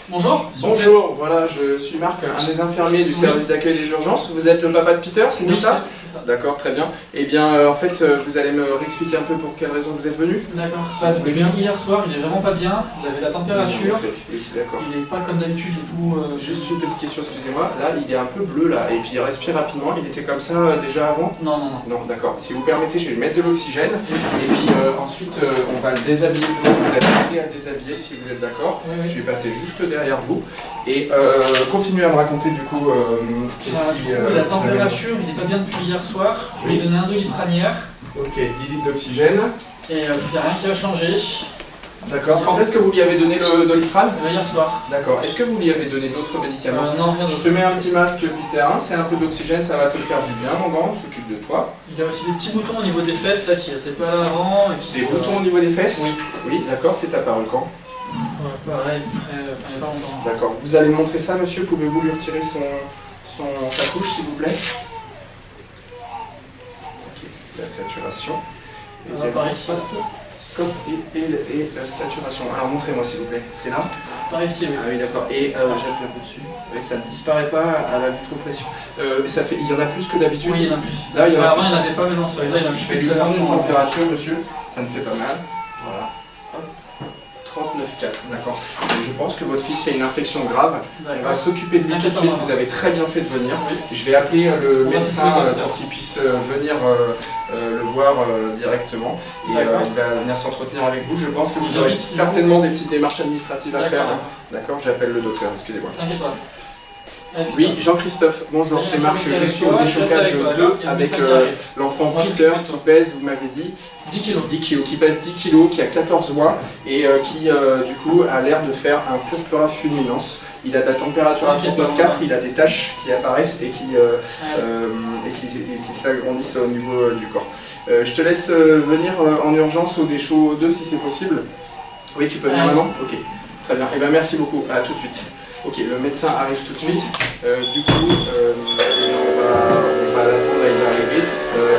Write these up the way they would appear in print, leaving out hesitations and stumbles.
Bonjour. Bonjour, voilà, je suis Marc, un des infirmiers du service d'accueil des urgences. Vous êtes le papa de Peter, c'est bien ça? C'est ça. D'accord, très bien. Eh bien, en fait, vous allez me réexpliquer un peu pour quelle raison vous êtes venu? D'accord, ça vous bien. Hier soir, il est vraiment pas bien, il avait la température. Oui, d'accord. Il est pas comme d'habitude et tout. Juste une petite question, excusez-moi. Là, il est un peu bleu, là, et puis il respire rapidement. Il était comme ça déjà avant? Non, non, non. Non, d'accord. Si vous permettez, je vais lui mettre de l'oxygène. Et puis ensuite, on va le déshabiller. Peut-être que vous allez m'aider à le déshabiller si vous êtes d'accord. Oui, oui. Je vais passer juste derrière vous. Et continuez à me raconter du coup la température, il est pas bien depuis hier soir. Je lui ai donné un doliprane. Ok, 10 litres d'oxygène. Et il n'y a rien qui a changé. D'accord. Quand est-ce que vous lui avez donné le doliprane? Hier soir. D'accord. Est-ce que vous lui avez donné d'autres médicaments? Non, rien Je d'autre. te mets un petit masque Peter, c'est un peu d'oxygène, ça va te faire du bien, mon grand, on s'occupe de toi. Il y a aussi des petits boutons au niveau des fesses là qui n'étaient pas là avant. Des boutons au niveau des fesses? Oui. Oui, d'accord, c'est ta parole quand? Ouais, pareil, il n'y a pas longtemps. D'accord. Vous allez me montrer ça, monsieur? Pouvez-vous lui retirer sa couche, s'il vous plaît? Ok, la saturation. On va par ici. Scope et la saturation. Alors montrez-moi, s'il vous plaît. C'est là? Par ici, oui. Ah oui, d'accord. Et j'appuie un peu dessus. Oui, ça ne disparaît pas à la vitropression. Ça fait, il y en a plus que d'habitude? Oui, il y en a plus. Là, il y en a Avant, plus. il n'y en avait pas, mais non, celui-là, il y en a Je plus. vais lui prendre une température, monsieur. Ça ne fait pas mal. Voilà. Hop. 39,4, d'accord. Je pense que votre fils a une infection grave. On va s'occuper de lui tout de suite. Vous avez très bien fait de venir. Oui. Je vais appeler le On va médecin s'occuper pour qu'il puisse venir le voir directement. Et il va venir s'entretenir avec vous. Je pense que vous aurez certainement des petites démarches administratives à faire. D'accord, j'appelle le docteur, excusez-moi. T'inquiète pas. Oui, Jean-Christophe, bonjour, c'est Marc, je suis au déchocage 2 avec l'enfant Peter qui pèse, vous m'avez dit, 10 kilos. 10 kilos, qui pèse 10 kilos, qui a 14 mois et qui du coup a l'air de faire un purpura fulminans. Il a de la température à 39,4, il a des taches qui apparaissent et qui s'agrandissent au niveau du corps. Je te laisse venir en urgence au Déchaud 2 si c'est possible. Oui, tu peux venir maintenant? Ok, très bien. Et bien merci beaucoup, à tout de suite. Ok, le médecin arrive tout de suite. Du coup, on va l'attendre, il va arriver.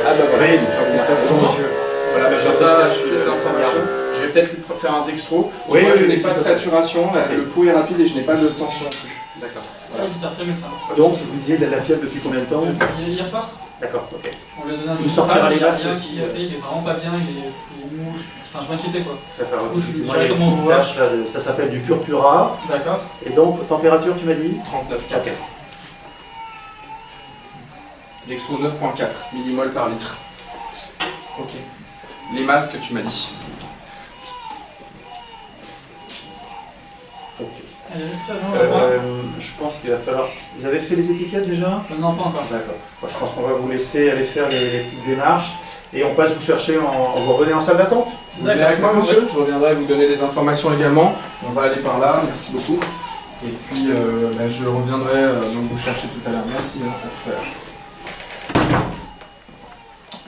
Ah bah voilà, Jean-Christophe, bonjour monsieur. Voilà, bah, j'ai ça, plus d'informations. Je vais peut-être lui faire un dextro. Oui, moi, je n'ai oui, pas de saturation, le pouls est rapide et je n'ai pas de tension non plus. D'accord. Voilà. Donc, vous disiez de la fièvre depuis combien de temps? Hier soir. D'accord, ok. On lui a donné un Il sortira les masques il aussi. est vraiment pas bien, il est mou. Enfin, je m'inquiétais quoi. D'accord, Je il y dirais a comment une vous voir. tache, là, ça s'appelle du purpura. D'accord. Et donc, température, tu m'as dit? 39,4. Dextro 9,4 millimol par litre. Ok. Les masques, tu m'as dit. Ok. Allez, respire, on va voir. Je pense qu'il va falloir... Vous avez fait les étiquettes déjà? Non, pas encore. D'accord. Moi, je pense qu'on va vous laisser aller faire les petites démarches. Et on passe vous chercher, vous revenez en salle d'attente? Vous venez avec moi, monsieur? Je reviendrai vous donner des informations également. On va aller par là, merci beaucoup. Et puis, je reviendrai donc vous chercher tout à l'heure. Merci, à tout à l'heure.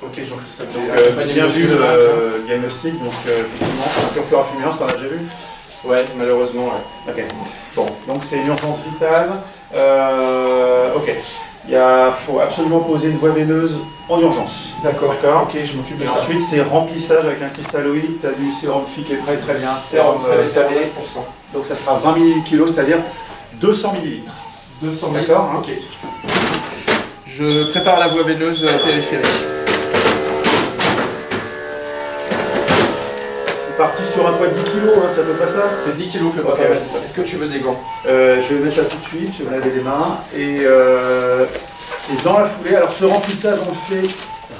Ok, Jean-Christophe. Donc, bien vu le diagnostic, donc effectivement, c'est un purpura fulminans, t'en as déjà vu? Ouais, malheureusement, ouais. Ok. Bon, donc c'est une urgence vitale. Ok. Il faut absolument poser une voie veineuse en urgence. D'accord. Ok, je m'occupe de Et ça. ensuite, c'est remplissage avec un cristalloïde. Tu as du sérum FI qui est prêt, très bien. Sérum, ça sérum. va 9%. Donc ça sera 20 ml/kg, c'est-à-dire 200 ml. 200 D'accord, hein. Ok. Je prépare la voie veineuse périphérique. Je suis parti sur un poids de 10 kg, hein, c'est à peu près ça. C'est 10 kilos que papa m'a dit. Est-ce que tu veux des gants? Je vais mettre ça tout de suite, je vais me laver les mains. Et dans la foulée, alors ce remplissage, on le fait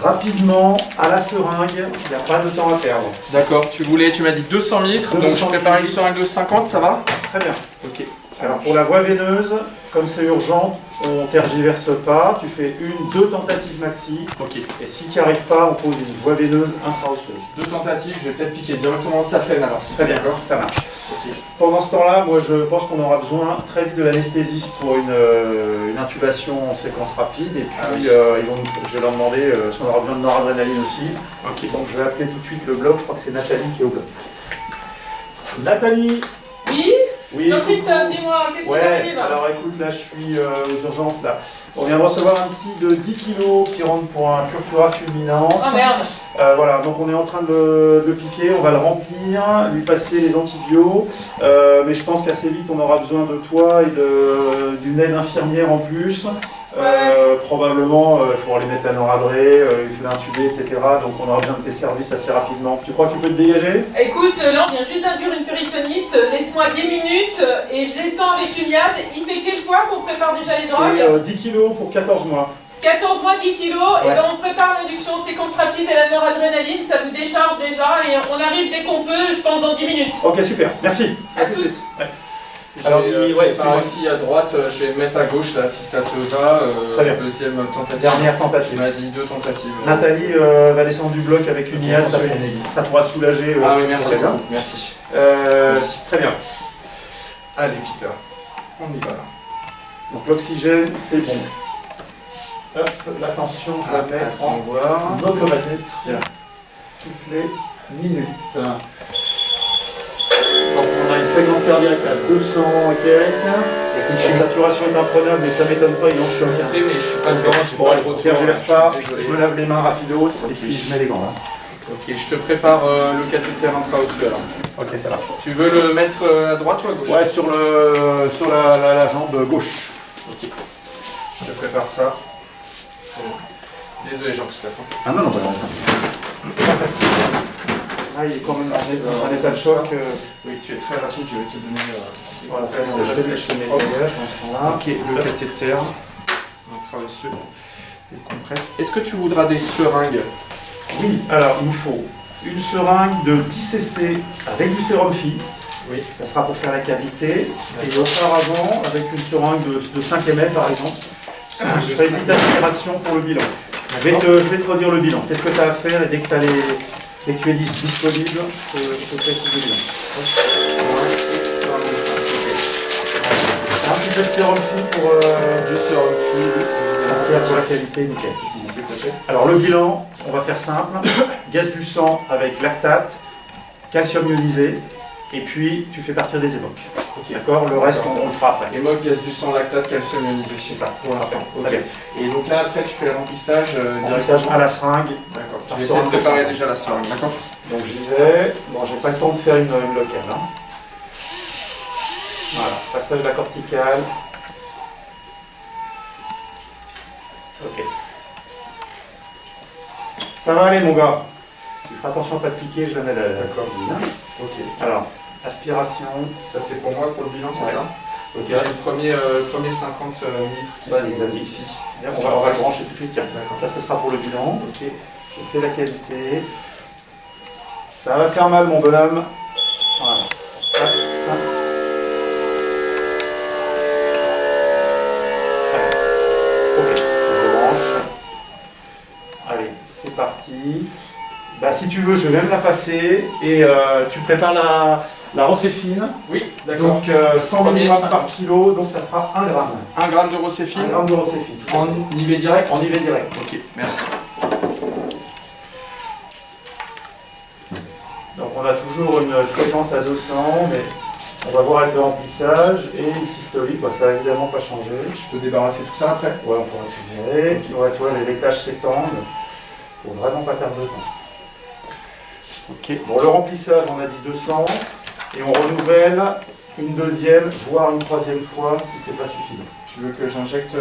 rapidement, à la seringue, il n'y a pas de temps à perdre. D'accord, tu m'as dit 200 litres, donc 200 je prépare une litres. seringue de 50, ça va? Très bien. Ok. Alors pour la voie veineuse, comme c'est urgent, on tergiverse pas, tu fais deux tentatives maxi, Ok. et si tu n'y arrives pas, on pose une voie veineuse intra-osseuse. 2 tentatives, je vais peut-être piquer directement ça fait alors. Très bien, ça marche. Ok. Pendant ce temps-là, moi je pense qu'on aura besoin très vite de l'anesthésiste pour une intubation en séquence rapide, et puis je vais leur demander si on aura besoin de noradrénaline aussi. Ok. Donc je vais appeler tout de suite le bloc, je crois que c'est Nathalie qui est au bloc. Nathalie! Oui, Oui, Jean-Christophe, dis-moi, qu'est-ce qui ouais, t'arrive? alors écoute, là je suis aux urgences là. On vient de recevoir un petit de 10 kg qui rentre pour un purpura fulminans. Oh merde. Voilà, donc on est en train de le piquer, on va le remplir, lui passer les antibiotiques, mais je pense qu'assez vite on aura besoin de toi et d'une aide infirmière en plus. Probablement, il faudra lui mettre la noradrée, l'intuber, etc. Donc on aura besoin de tes services assez rapidement. Tu crois que tu peux te dégager? Écoute, là on vient juste d'induire une péritonite, laisse-moi 10 minutes et je descends avec une yad. Il fait quel poids qu'on prépare déjà les drogues? 10 kilos pour 14 mois. 14 mois, 10 kilos, Ouais. et ben on prépare l'induction de séquence rapide et la noradrénaline, ça vous décharge déjà et on arrive dès qu'on peut, je pense dans 10 minutes. Ok, super, merci. À toutes. Ouais. Alors, J'ai ouais, pas réussi à droite, je vais me mettre à gauche là si ça te va. Très bien. Deuxième tentative. Dernière Il tentative. m'a dit 2 tentatives. Nathalie va descendre du bloc avec une IAD, attention, Nathalie. ça pourra te soulager. Ah oui, merci pour la beaucoup. Merci. Très bien. Allez, Peter, on y va là. Donc l'oxygène, c'est bon. Hop, la tension, je la mets On en va voir. automètre toutes les minutes. Donc on a une fréquence cardiaque à 200 et quelques. La saturation est imprenable, mais ça m'étonne pas, il en choque. Mais je suis pas dedans, j'ai Bon, pas allez, le retour. Pierre, je ne pas, Désolé. je me lave les mains rapidos et Ok. puis je mets les gants là. Ok, je te prépare le cathéter intra-osseux alors. Ok, ça va. Tu veux le mettre à droite ou à gauche? Ouais, sur la jambe gauche. Ok. Je te prépare ça. Désolé Jean-Christophe. Ah non, c'est pas facile. Ah, il est quand même dans un état de choc. Oui, tu es très rapide, je vais te donner. Voilà, je je vais mets les bagages en ce moment-là. Ok, le cathéter intra-osseux. Les compresses. Est-ce que tu voudras des seringues? Oui, alors il me faut une seringue de 10 cc avec du sérum phi. Oui. Ça sera pour faire la cavité. Et auparavant, avec une seringue de 5 ml par exemple, je ferai une petite aspiration pour le bilan. Je vais te redire le bilan. Qu'est-ce que tu as à faire et dès que tu es disponible, je te précise le bilan. Un petit peu de sérum phi pour Du sérum fluide. pour la qualité, nickel. Ici, s'il te plaît. Alors le bilan, on va faire simple. Gaz du sang avec lactate, calcium ionisé, et puis tu fais partir des évoques. Ok. D'accord? Le reste, on le fera après. Hémoc, gaz du sang, lactate, calcium ionisé. C'est ça. Pour l'instant. Très Ok. bien. Et donc là, après, tu fais le remplissage Remplissage directement. à la seringue. D'accord. Par J'ai seringue été préparé de sang. déjà la seringue. D'accord. Donc j'y vais. Bon, j'ai pas le temps de faire une locale. Hein. Voilà, passage de la corticale. Ok. Ça va aller mon gars. Tu feras attention à pas te piquer, je la mets à la cordine. Ok. Alors, aspiration. Ça, c'est pour moi, pour le bilan, c'est Ouais. ça? Ok, j'ai le premier 50 litres qui Vas-y, sont vas-y. ici. Bien, on va le brancher tout de suite. Tiens. D'accord. Ça, ce sera pour le bilan. Ok. Je fais la qualité. Ça va faire mal, mon bonhomme. Voilà. Passe. Allez. Ok, je branche. Allez, c'est parti. Bah, si tu veux, je vais même la passer. Et tu prépares la rocéfine. Oui, d'accord. Donc 100 Premier, mg 50. par kilo, donc ça fera 1 gramme. 1 gramme de 1 rocéfine. gramme de rocéfine. En IV direct. En IV direct. Ok, merci. Donc on a toujours une fréquence à 200, mais on va voir avec le remplissage et le systolique, bah, ça n'a évidemment pas changé. Je peux débarrasser tout ça après. Ouais, on pourra tout gérer. Ouais, tu vois, les tâches s'étendent. Faut vraiment pas perdre de temps. Ok. Bon, le remplissage, on a dit 200, et on renouvelle une deuxième, voire une troisième fois si c'est pas suffisant. Tu veux que j'injecte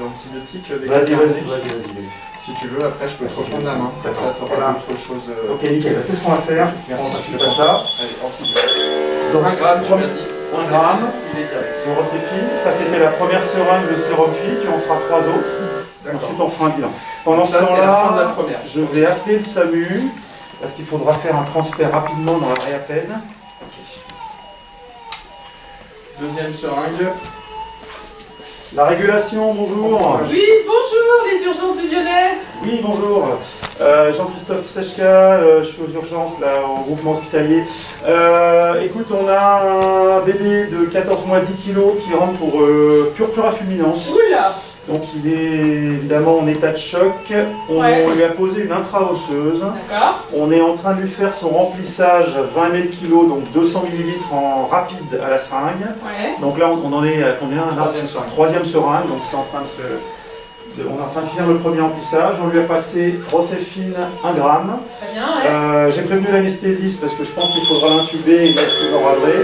l'antibiotique dès que Vas-y, c'est vas-y, terminé? vas-y. Si tu veux, après, je peux te reprendre la main. Comme D'accord. ça, tu auras Voilà. autre chose. Ok, nickel. C'est ce qu'on va faire. Merci, On je te fait prends ça. Allez, antibiotique. Donc, 1 gramme, tu m'as dit. 1 gramme. Il est direct. C'est rocéfine. Ça, c'était la première seringue de sérum phi. Tu en feras 3 autres. D'accord. Ensuite, on fera un bilan. Pendant ce Ça, c'est la fin de la temps-là, première. je vais appeler le SAMU parce qu'il faudra faire un transfert rapidement dans la réappel. Ok. Deuxième seringue. La régulation, bonjour. Oui, bonjour les urgences du Lyonnais. Oui, bonjour. Jean-Christophe Sechka, je suis aux urgences là, au groupement hospitalier. Écoute, on a un bébé de 14 mois 10 kilos qui rentre pour purpura fulminance. Oula. Donc il est évidemment en état de choc. On Ouais. lui a posé une intra-osseuse. D'accord. On est en train de lui faire son remplissage 20 ml kg, donc 200 ml en rapide à la seringue. Ouais. Donc là on en est à combien là Troisième seringue. Troisième seringue, donc c'est en train On est en train de finir le premier remplissage. On lui a passé Roséphine 1 gramme. Très bien, ouais. J'ai prévenu l'anesthésiste parce que je pense qu'il faudra l'intuber et mettre le noradré.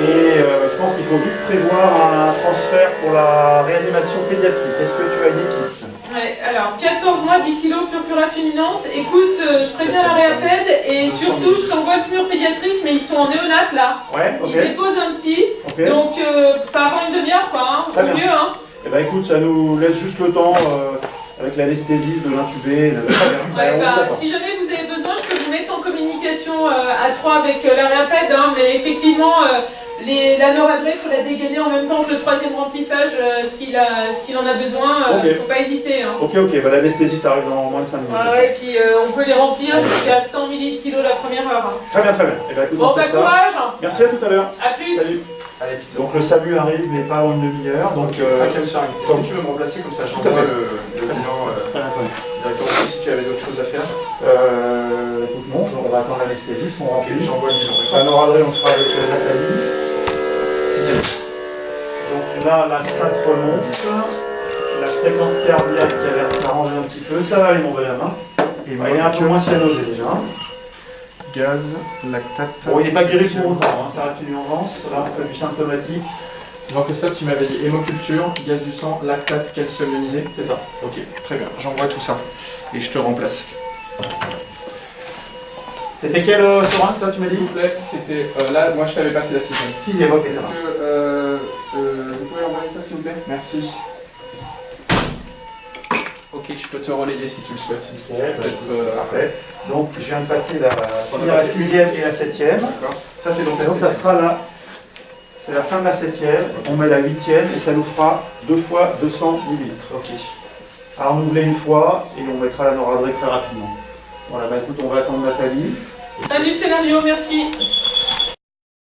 Et je pense qu'il faut vite prévoir un transfert pour la réanimation pédiatrique. Est-ce que tu as une équipe? Ouais, alors 14 mois, 10 kg, purpura fulminance. Écoute, je préviens la réapède et surtout je t'envoie le SMUR pédiatrique, mais ils sont en néonate là. Ouais, ok. Ils déposent un petit, Ok. donc pas avant une demi-heure quoi, hein. Très Au bien. mieux hein. Eh ben écoute, ça nous laisse juste le temps avec l'anesthésiste de l'intuber. Ouais, si jamais vous avez besoin, je peux vous mettre en communication à 3 avec la réapède, hein, mais effectivement, la noradrée, il faut la dégainer en même temps que le troisième remplissage s'il en a besoin, Ok. faut pas hésiter. Hein. Ok, bah, l'anesthésiste arrive dans moins de 5 minutes. Ouais, et puis on peut les remplir jusqu'à 100 ml la première heure. Hein. Très bien, très bien. Eh ben, écoute, Bon, on fait bah ça. courage. Merci à tout à l'heure. À plus. Salut. Allez, Donc le SAMU arrive, mais pas en une demi-heure. Donc, cinquième seringue. Est-ce que tu veux me remplacer comme ça? Tout à J'envoie fait. le bilan directement si tu avais d'autres choses à faire. écoute, non, on va attendre l'anesthésiste, on Ok, remplit. j'envoie le bilan. La noradrée, on le fera avec Nathalie. Sixième. Donc là, la synchro remonte. La fréquence cardiaque qui a l'air de s'arranger un petit peu. Ça va aller, mon bonhomme. Et il y a un peu moins cyanosé déjà. Gaz, lactate. Bon, il n'est pas guéri pour autant, hein, ça reste une urgence. Là, on fait du symptomatique. Jean-Christophe, tu m'avais dit hémoculture, gaz du sang, lactate, calcium ionisé. C'est ça. Ok, très bien. J'envoie tout ça et je te remplace. C'était quelle seringue, ça, tu m'as dit? S'il vous plaît, c'était là, moi je t'avais passé la sixième. 6e, ok, ça va. Est-ce que vous pouvez envoyer ça s'il vous plaît? Merci. Ok, je peux te relayer si tu le souhaites. Parfait. Donc, je viens de passer la 6e et la 7e. D'accord. Ça c'est donc la Donc, ça sixième. sera là. C'est la fin de la 7e. On met la 8e et ça nous fera 2 fois 200 ml. Ok. À renouveler une fois et on mettra la noradrée très rapidement. Voilà, bah écoute, on va attendre Nathalie. Fin du scénario, merci.